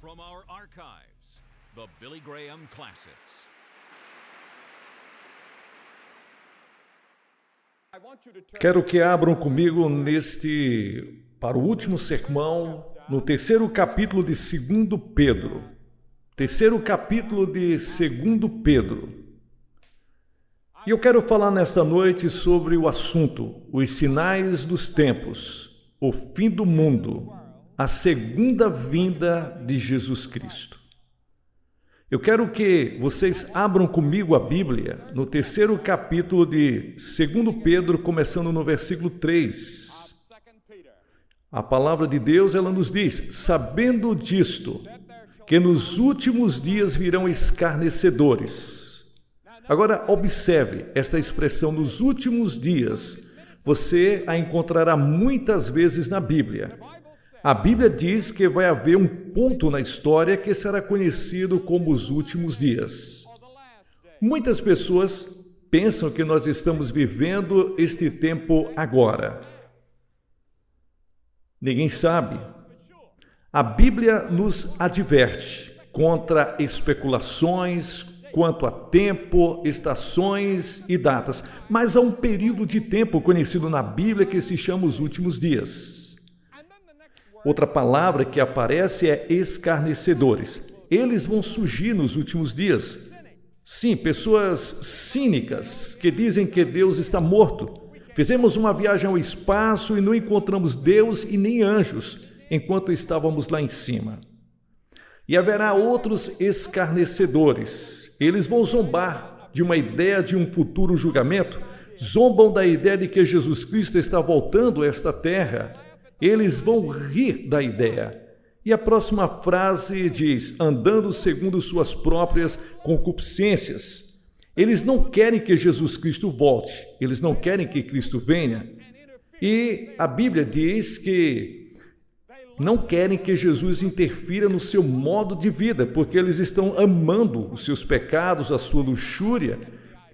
from our archives, the Billy Graham Classics. Quero que abram comigo para o último sermão, no terceiro capítulo de 2 Pedro. Terceiro capítulo de 2 Pedro. E eu quero falar nesta noite sobre o assunto, os sinais dos tempos, o fim do mundo, a segunda vinda de Jesus Cristo. Eu quero que vocês abram comigo a Bíblia no terceiro capítulo de 2 Pedro, começando no versículo 3. A palavra de Deus, ela nos diz: sabendo disto, que nos últimos dias virão escarnecedores. Agora, observe esta expressão, nos últimos dias. Você a encontrará muitas vezes na Bíblia. A Bíblia diz que vai haver um ponto na história que será conhecido como os últimos dias. Muitas pessoas pensam que nós estamos vivendo este tempo agora. Ninguém sabe. A Bíblia nos adverte contra especulações quanto a tempo, estações e datas, mas há um período de tempo conhecido na Bíblia que se chama os últimos dias. Outra palavra que aparece é escarnecedores. Eles vão surgir nos últimos dias. Sim, pessoas cínicas que dizem que Deus está morto. Fizemos uma viagem ao espaço e não encontramos Deus e nem anjos enquanto estávamos lá em cima. E haverá outros escarnecedores. Eles vão zombar de uma ideia de um futuro julgamento, zombam da ideia de que Jesus Cristo está voltando a esta terra. Eles vão rir da ideia. E a próxima frase diz: andando segundo suas próprias concupiscências. Eles não querem que Jesus Cristo volte, eles não querem que Cristo venha. E a Bíblia diz que não querem que Jesus interfira no seu modo de vida, porque eles estão amando os seus pecados, a sua luxúria.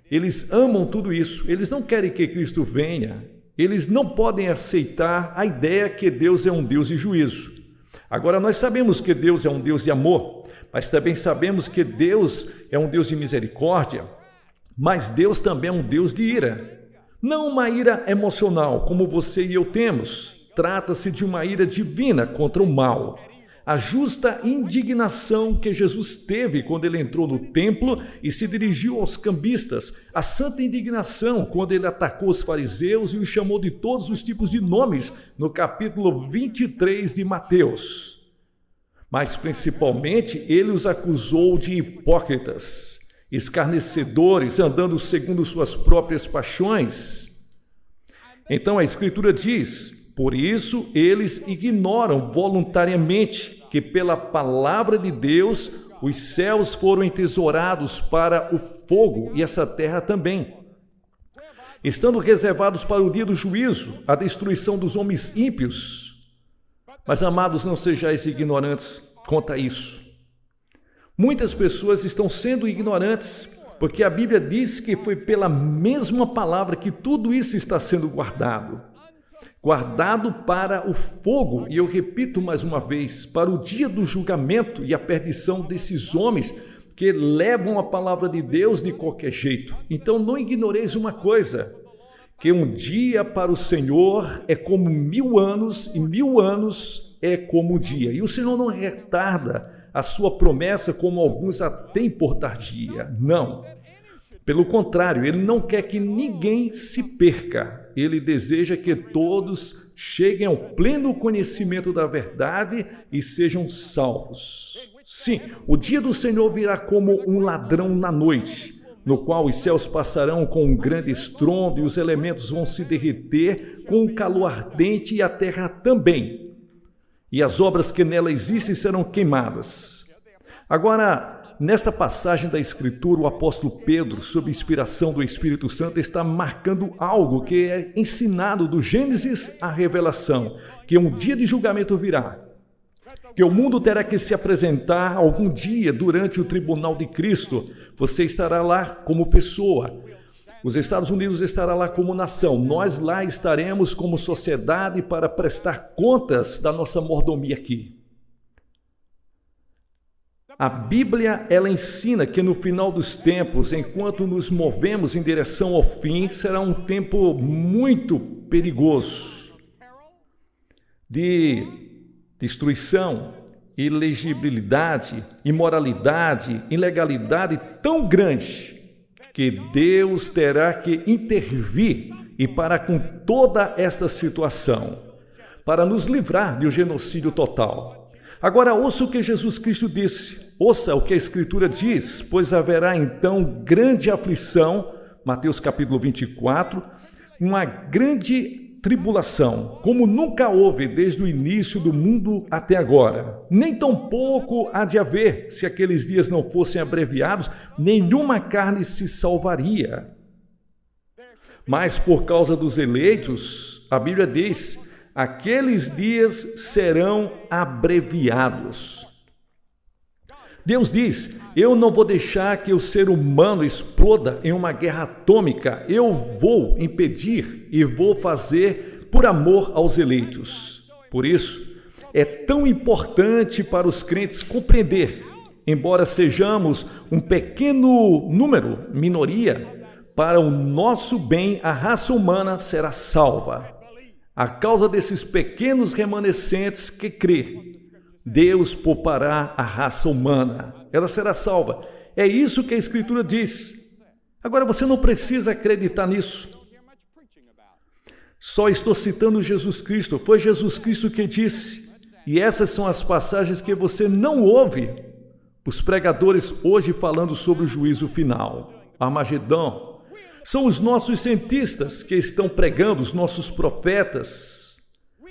Eles amam tudo isso, eles não querem que Cristo venha. Eles não podem aceitar a ideia que Deus é um Deus de juízo. Agora, nós sabemos que Deus é um Deus de amor, mas também sabemos que Deus é um Deus de misericórdia, mas Deus também é um Deus de ira. Não uma ira emocional, como você e eu temos. Trata-se de uma ira divina contra o mal. A justa indignação que Jesus teve quando ele entrou no templo e se dirigiu aos cambistas, a santa indignação quando ele atacou os fariseus e os chamou de todos os tipos de nomes no capítulo 23 de Mateus. Mas principalmente ele os acusou de hipócritas, escarnecedores, andando segundo suas próprias paixões. Então a Escritura diz: por isso eles ignoram voluntariamente que pela palavra de Deus os céus foram entesourados para o fogo e essa terra também, estando reservados para o dia do juízo, a destruição dos homens ímpios. Mas, amados, não sejais ignorantes quanto a isso. Muitas pessoas estão sendo ignorantes, porque a Bíblia diz que foi pela mesma palavra que tudo isso está sendo guardado para o fogo, e eu repito mais uma vez, para o dia do julgamento e a perdição desses homens que levam a palavra de Deus de qualquer jeito. Então não ignoreis uma coisa, que um dia para o Senhor é como 1000 anos e 1000 anos é como um dia. E o Senhor não retarda a sua promessa como alguns a têm por tardia, não. Pelo contrário, ele não quer que ninguém se perca. Ele deseja que todos cheguem ao pleno conhecimento da verdade e sejam salvos. Sim, o dia do Senhor virá como um ladrão na noite, no qual os céus passarão com um grande estrondo e os elementos vão se derreter com um calor ardente e a terra também. E as obras que nela existem serão queimadas. Agora, nesta passagem da Escritura, o apóstolo Pedro, sob inspiração do Espírito Santo, está marcando algo que é ensinado do Gênesis à Revelação, que um dia de julgamento virá, que o mundo terá que se apresentar algum dia durante o tribunal de Cristo. Você estará lá como pessoa, os Estados Unidos estará lá como nação, nós lá estaremos como sociedade para prestar contas da nossa mordomia aqui. A Bíblia, ela ensina que no final dos tempos, enquanto nos movemos em direção ao fim, será um tempo muito perigoso de destruição, ilegibilidade, imoralidade, ilegalidade tão grande que Deus terá que intervir e parar com toda esta situação para nos livrar do genocídio total. Agora, ouça o que Jesus Cristo disse, ouça o que a Escritura diz, pois haverá então grande aflição, Mateus capítulo 24, uma grande tribulação, como nunca houve desde o início do mundo até agora. Nem tampouco há de haver, se aqueles dias não fossem abreviados, nenhuma carne se salvaria. Mas por causa dos eleitos, a Bíblia diz, aqueles dias serão abreviados. Deus diz, eu não vou deixar que o ser humano exploda em uma guerra atômica, eu vou impedir e vou fazer por amor aos eleitos. Por isso, é tão importante para os crentes compreender, embora sejamos um pequeno número, minoria, para o nosso bem a raça humana será salva. A causa desses pequenos remanescentes que crê, Deus poupará a raça humana, ela será salva. É isso que a Escritura diz. Agora você não precisa acreditar nisso. Só estou citando Jesus Cristo, foi Jesus Cristo que disse. E essas são as passagens que você não ouve os pregadores hoje falando sobre o juízo final, Armagedão. São os nossos cientistas que estão pregando, os nossos profetas.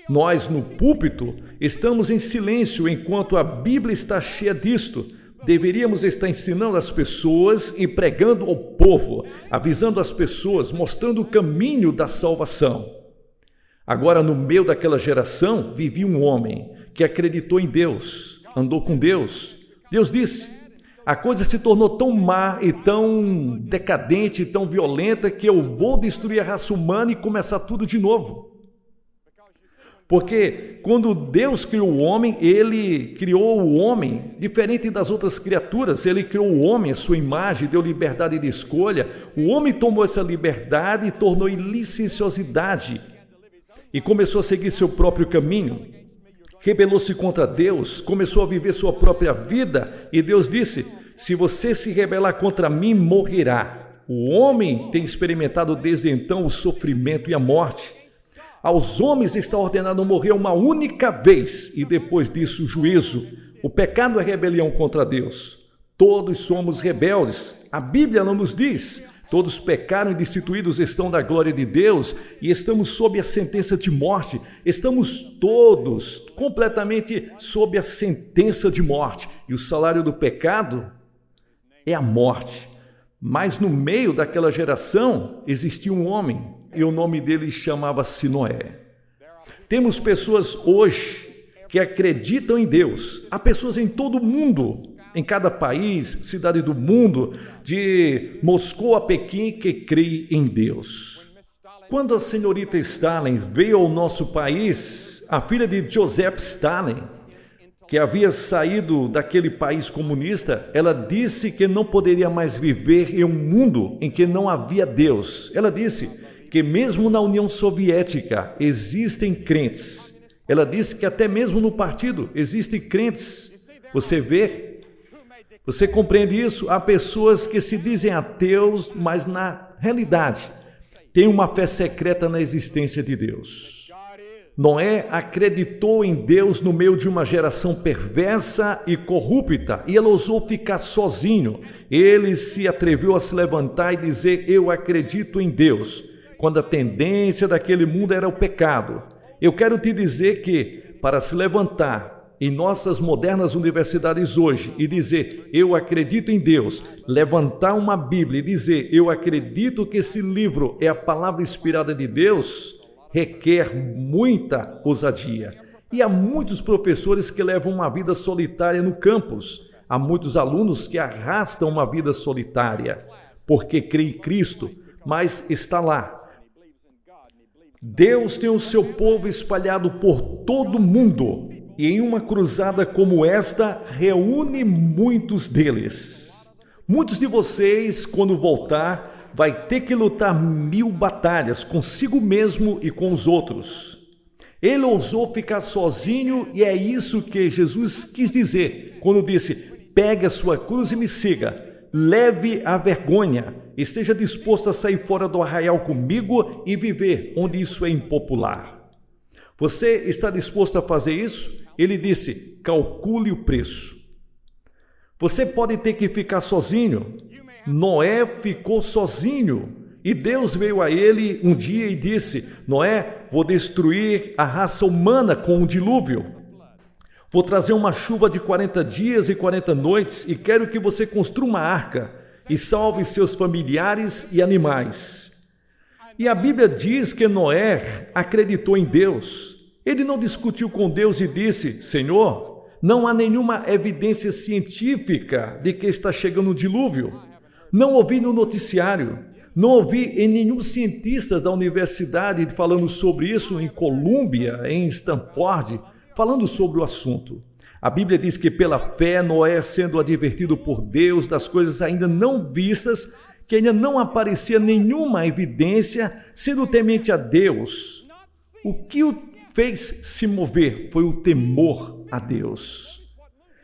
Nós, no púlpito, estamos em silêncio enquanto a Bíblia está cheia disto. Deveríamos estar ensinando as pessoas e pregando ao povo, avisando as pessoas, mostrando o caminho da salvação. Agora, no meio daquela geração, vivia um homem que acreditou em Deus, andou com Deus. Deus disse, a coisa se tornou tão má e tão decadente e tão violenta que eu vou destruir a raça humana e começar tudo de novo. Porque quando Deus criou o homem, Ele criou o homem diferente das outras criaturas. Ele criou o homem, a sua imagem, deu liberdade de escolha. O homem tomou essa liberdade e tornou em licenciosidade. E começou a seguir seu próprio caminho. Rebelou-se contra Deus, começou a viver sua própria vida. E Deus disse, se você se rebelar contra mim, morrerá. O homem tem experimentado desde então o sofrimento e a morte. Aos homens está ordenado morrer uma única vez e depois disso o juízo. O pecado é rebelião contra Deus. Todos somos rebeldes. A Bíblia não nos diz. Todos pecaram e destituídos estão da glória de Deus e estamos sob a sentença de morte. Estamos todos completamente sob a sentença de morte. E o salário do pecado é a morte. Mas no meio daquela geração existia um homem e o nome dele chamava-se Noé. Temos pessoas hoje que acreditam em Deus. Há pessoas em todo o mundo, em cada país, cidade do mundo, de Moscou a Pequim, que creem em Deus. Quando a senhorita Stalin veio ao nosso país, a filha de Joseph Stalin, que havia saído daquele país comunista, ela disse que não poderia mais viver em um mundo em que não havia Deus. Ela disse que mesmo na União Soviética existem crentes. Ela disse que até mesmo no partido existem crentes. Você vê? Você compreende isso? Há pessoas que se dizem ateus, mas na realidade têm uma fé secreta na existência de Deus. Noé acreditou em Deus no meio de uma geração perversa e corrupta, e ele ousou ficar sozinho. Ele se atreveu a se levantar e dizer, eu acredito em Deus, quando a tendência daquele mundo era o pecado. Eu quero te dizer que, para se levantar em nossas modernas universidades hoje e dizer, eu acredito em Deus, levantar uma Bíblia e dizer, eu acredito que esse livro é a palavra inspirada de Deus, requer muita ousadia. E há muitos professores que levam uma vida solitária no campus. Há muitos alunos que arrastam uma vida solitária, porque creem em Cristo, mas está lá. Deus tem o seu povo espalhado por todo o mundo. e em uma cruzada como esta, reúne muitos deles. Muitos de vocês, quando voltar, vai ter que lutar 1000 batalhas consigo mesmo e com os outros. Ele ousou ficar sozinho e é isso que Jesus quis dizer quando disse: pegue a sua cruz e me siga. Leve a vergonha, esteja disposto a sair fora do arraial comigo e viver onde isso é impopular. Você está disposto a fazer isso? Ele disse: calcule o preço. Você pode ter que ficar sozinho. Noé ficou sozinho e Deus veio a ele um dia e disse: Noé, vou destruir a raça humana com um dilúvio. Vou trazer uma chuva de 40 dias e 40 noites e quero que você construa uma arca e salve seus familiares e animais. E a Bíblia diz que Noé acreditou em Deus. Ele não discutiu com Deus e disse: Senhor, não há nenhuma evidência científica de que está chegando um dilúvio. Não ouvi no noticiário. Não ouvi em nenhum cientista da universidade falando sobre isso em Colômbia, em Stanford, falando sobre o assunto. A Bíblia diz que pela fé, Noé, sendo advertido por Deus das coisas ainda não vistas, que ainda não aparecia nenhuma evidência, sendo temente a Deus. O que o fez se mover foi o temor a Deus.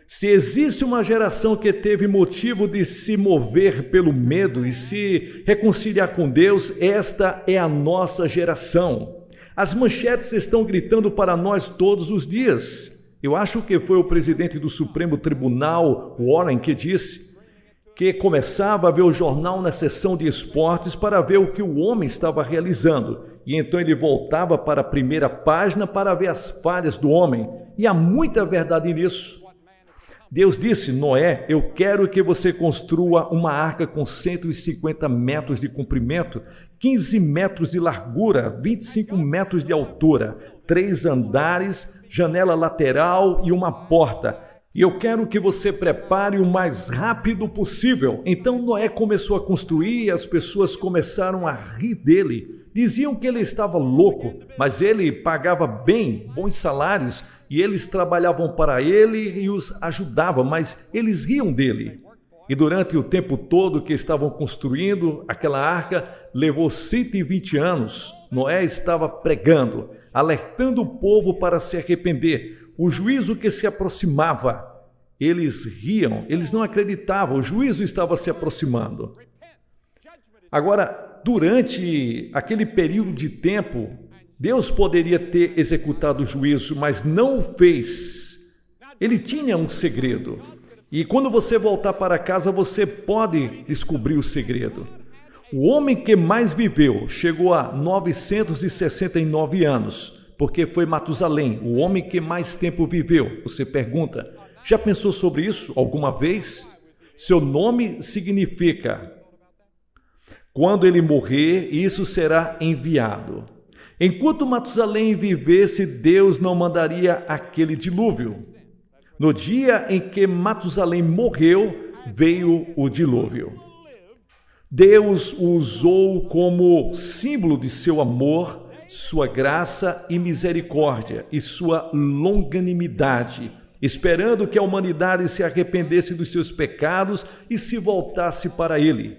Se existe uma geração que teve motivo de se mover pelo medo e se reconciliar com Deus, esta é a nossa geração. As manchetes estão gritando para nós todos os dias. Eu acho que foi o presidente do Supremo Tribunal, Warren, que disse que começava a ver o jornal na seção de esportes para ver o que o homem estava realizando. E então ele voltava para a primeira página para ver as falhas do homem. E há muita verdade nisso. Deus disse: Noé, eu quero que você construa uma arca com 150 metros de comprimento, 15 metros de largura, 25 metros de altura, 3 andares, janela lateral e uma porta. E eu quero que você prepare o mais rápido possível. Então Noé começou a construir e as pessoas começaram a rir dele. Diziam que ele estava louco, mas ele pagava bem, bons salários, e eles trabalhavam para ele e os ajudavam, mas eles riam dele. E durante o tempo todo que estavam construindo aquela arca, levou 120 anos. Noé estava pregando, alertando o povo para se arrepender. O juízo que se aproximava, eles riam, eles não acreditavam, o juízo estava se aproximando. Agora, durante aquele período de tempo, Deus poderia ter executado o juízo, mas não o fez. Ele tinha um segredo. E quando você voltar para casa, você pode descobrir o segredo. O homem que mais viveu chegou a 969 anos, porque foi Matusalém, o homem que mais tempo viveu. Você pergunta, já pensou sobre isso alguma vez? Seu nome significa: quando ele morrer, isso será enviado. Enquanto Matusalém vivesse, Deus não mandaria aquele dilúvio. No dia em que Matusalém morreu, veio o dilúvio. Deus o usou como símbolo de seu amor, sua graça e misericórdia e sua longanimidade, esperando que a humanidade se arrependesse dos seus pecados e se voltasse para ele.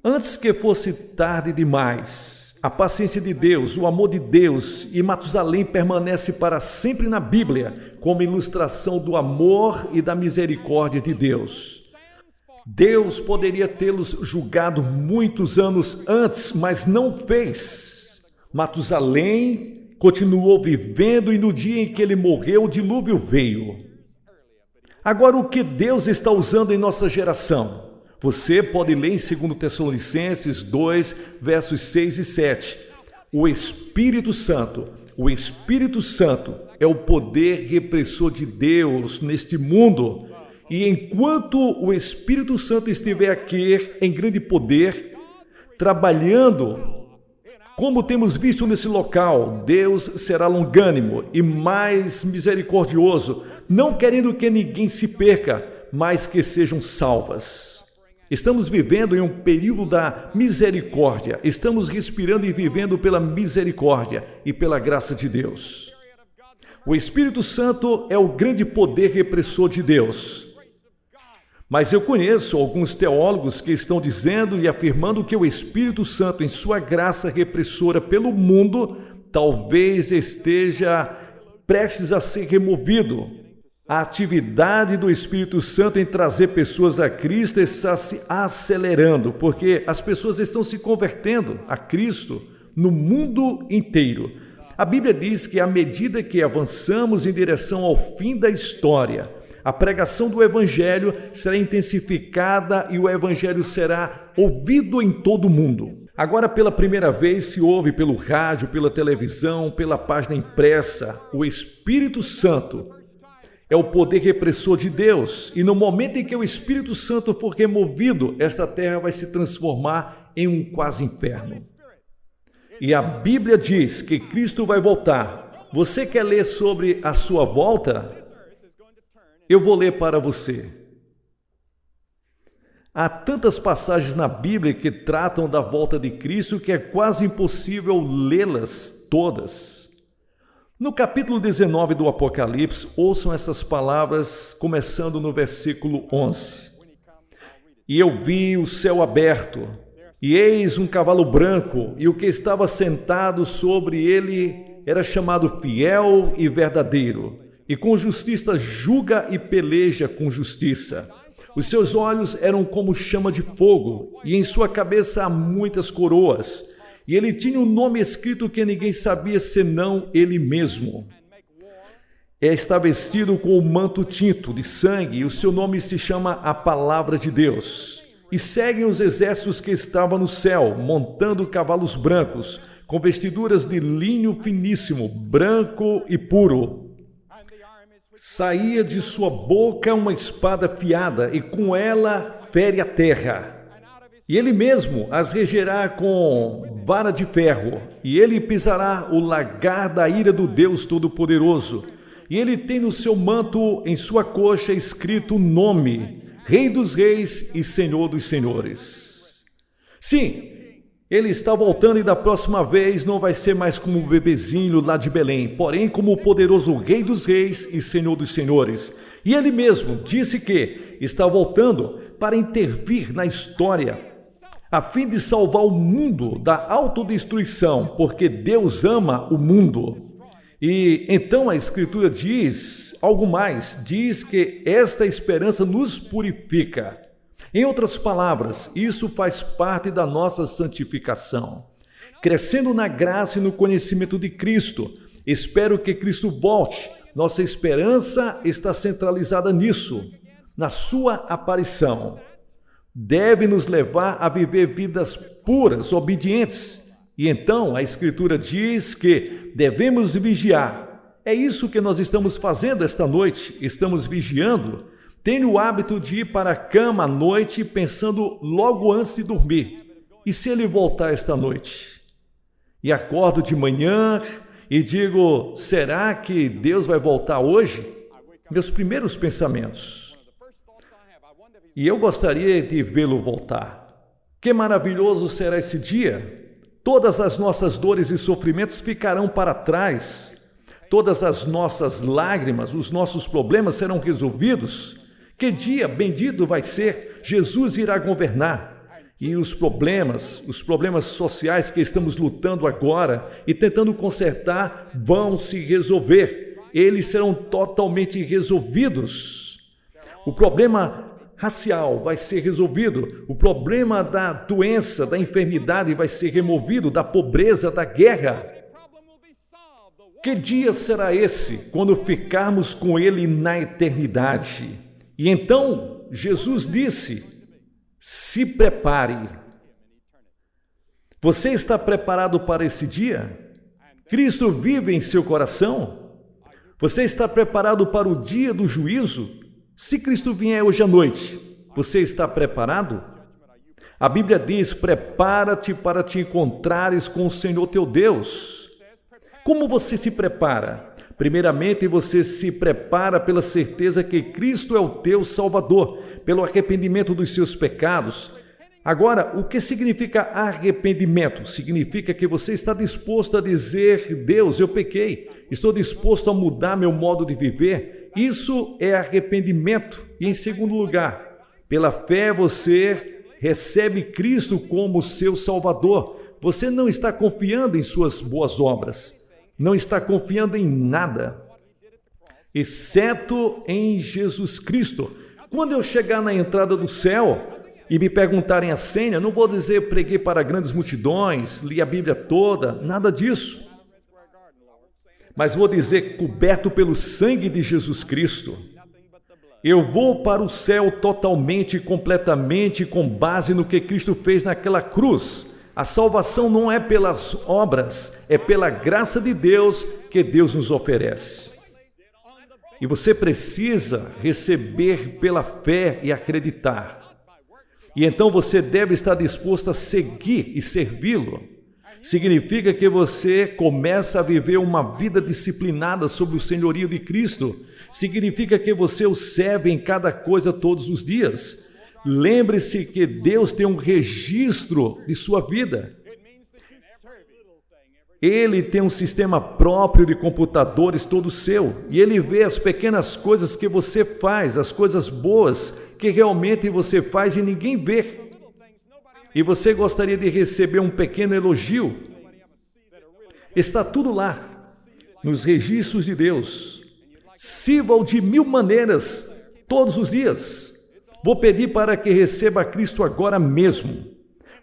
Antes que fosse tarde demais, a paciência de Deus, o amor de Deus e Matusalém permanece para sempre na Bíblia como ilustração do amor e da misericórdia de Deus. Deus poderia tê-los julgado muitos anos antes, mas não fez. Matusalém continuou vivendo e no dia em que ele morreu, o dilúvio veio. Agora, o que Deus está usando em nossa geração? Você pode ler em 2 Tessalonicenses 2, versos 6 e 7. O Espírito Santo é o poder repressor de Deus neste mundo. E enquanto o Espírito Santo estiver aqui em grande poder, trabalhando, como temos visto nesse local, Deus será longânimo e mais misericordioso, não querendo que ninguém se perca, mas que sejam salvas. Estamos vivendo em um período da misericórdia. Estamos respirando e vivendo pela misericórdia e pela graça de Deus. O Espírito Santo é o grande poder repressor de Deus. Mas eu conheço alguns teólogos que estão dizendo e afirmando que o Espírito Santo, em sua graça repressora pelo mundo, talvez esteja prestes a ser removido. A atividade do Espírito Santo em trazer pessoas a Cristo está se acelerando, porque as pessoas estão se convertendo a Cristo no mundo inteiro. A Bíblia diz que à medida que avançamos em direção ao fim da história, a pregação do Evangelho será intensificada e o Evangelho será ouvido em todo o mundo. Agora, pela primeira vez, se ouve pelo rádio, pela televisão, pela página impressa, o Espírito Santo é o poder repressor de Deus. E no momento em que o Espírito Santo for removido, esta terra vai se transformar em um quase inferno. E a Bíblia diz que Cristo vai voltar. Você quer ler sobre a sua volta? Eu vou ler para você. Há tantas passagens na Bíblia que tratam da volta de Cristo que é quase impossível lê-las todas. No capítulo 19 do Apocalipse, ouçam essas palavras, começando no versículo 11. E eu vi o céu aberto, e eis um cavalo branco, e o que estava sentado sobre ele era chamado Fiel e Verdadeiro, e com justiça julga e peleja com justiça. Os seus olhos eram como chama de fogo, e em sua cabeça há muitas coroas, e ele tinha um nome escrito que ninguém sabia senão ele mesmo. Está vestido com um manto tinto de sangue, e o seu nome se chama a Palavra de Deus. E seguem os exércitos que estavam no céu, montando cavalos brancos, com vestiduras de linho finíssimo, branco e puro. Saía de sua boca uma espada afiada, e com ela fere a terra. E ele mesmo as regerá com vara de ferro, e ele pisará o lagar da ira do Deus Todo-Poderoso. E ele tem no seu manto, em sua coxa, escrito o nome: Rei dos Reis e Senhor dos Senhores. Sim, ele está voltando e da próxima vez não vai ser mais como o bebezinho lá de Belém, porém como o poderoso Rei dos Reis e Senhor dos Senhores. E ele mesmo disse que está voltando para intervir na história, a fim de salvar o mundo da autodestruição, porque Deus ama o mundo. E então a Escritura diz algo mais, diz que esta esperança nos purifica. Em outras palavras, isso faz parte da nossa santificação. Crescendo na graça e no conhecimento de Cristo, espero que Cristo volte. Nossa esperança está centralizada nisso, na sua aparição. Deve nos levar a viver vidas puras, obedientes. E então a Escritura diz que devemos vigiar. É isso que nós estamos fazendo esta noite, estamos vigiando. Tenho o hábito de ir para a cama à noite pensando logo antes de dormir. E se ele voltar esta noite? E acordo de manhã e digo, será que Deus vai voltar hoje? Meus primeiros pensamentos. E eu gostaria de vê-lo voltar. Que maravilhoso será esse dia! Todas as nossas dores e sofrimentos ficarão para trás. Todas as nossas lágrimas, os nossos problemas serão resolvidos. Que dia bendito vai ser! Jesus irá governar. E os problemas sociais que estamos lutando agora e tentando consertar vão se resolver. Eles serão totalmente resolvidos. O problema racial vai ser resolvido, o problema da doença, da enfermidade vai ser removido, da pobreza, da guerra. Que dia será esse, quando ficarmos com Ele na eternidade? E então, Jesus disse, se prepare. Você está preparado para esse dia? Cristo vive em seu coração? Você está preparado para o dia do juízo? Se Cristo vier hoje à noite, você está preparado? A Bíblia diz, prepara-te para te encontrares com o Senhor teu Deus. Como você se prepara? Primeiramente, você se prepara pela certeza que Cristo é o teu Salvador, pelo arrependimento dos seus pecados, Agora, o que significa arrependimento? Significa que você está disposto a dizer: Deus, eu pequei, estou disposto a mudar meu modo de viver. Isso é arrependimento. E em segundo lugar, pela fé você recebe Cristo como seu Salvador. Você não está confiando em suas boas obras, não está confiando em nada, exceto em Jesus Cristo. Quando eu chegar na entrada do céu e me perguntarem a senha, não vou dizer preguei para grandes multidões, li a Bíblia toda, nada disso. Mas vou dizer coberto pelo sangue de Jesus Cristo. Eu vou para o céu totalmente e completamente com base no que Cristo fez naquela cruz. A salvação não é pelas obras, é pela graça de Deus que Deus nos oferece. E você precisa receber pela fé e acreditar. E então você deve estar disposto a seguir e servi-lo. Significa que você começa a viver uma vida disciplinada sob o senhorio de Cristo. Significa que você o serve em cada coisa todos os dias. Lembre-se que Deus tem um registro de sua vida. Ele tem um sistema próprio de computadores todo seu, e ele vê as pequenas coisas que você faz, as coisas boas que realmente você faz e ninguém vê. E você gostaria de receber um pequeno elogio? Está tudo lá, nos registros de Deus. Sirva-o de 1000 maneiras, todos os dias. Vou pedir para que receba Cristo agora mesmo.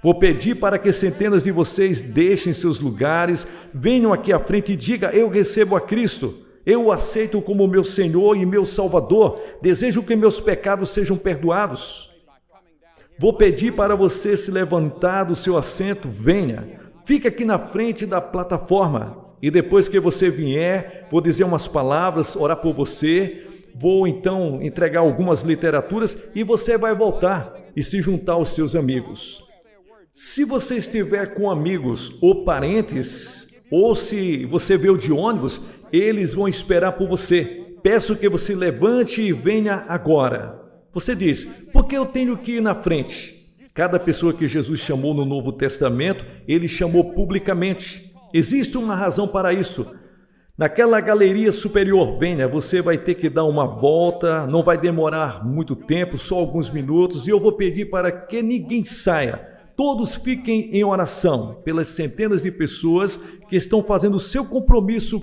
Vou pedir para que centenas de vocês deixem seus lugares, venham aqui à frente e digam: eu recebo a Cristo, eu o aceito como meu Senhor e meu Salvador, desejo que meus pecados sejam perdoados. Vou pedir para você se levantar do seu assento, venha, fica aqui na frente da plataforma e depois que você vier, vou dizer umas palavras, orar por você, vou então entregar algumas literaturas e você vai voltar e se juntar aos seus amigos. Se você estiver com amigos ou parentes, ou se você veio de ônibus, eles vão esperar por você. Peço que você levante e venha agora. Você diz: por que eu tenho que ir na frente? Cada pessoa que Jesus chamou no Novo Testamento, ele chamou publicamente. Existe uma razão para isso. Naquela galeria superior, venha, você vai ter que dar uma volta, não vai demorar muito tempo, só alguns minutos, e eu vou pedir para que ninguém saia. Todos fiquem em oração pelas centenas de pessoas que estão fazendo o seu compromisso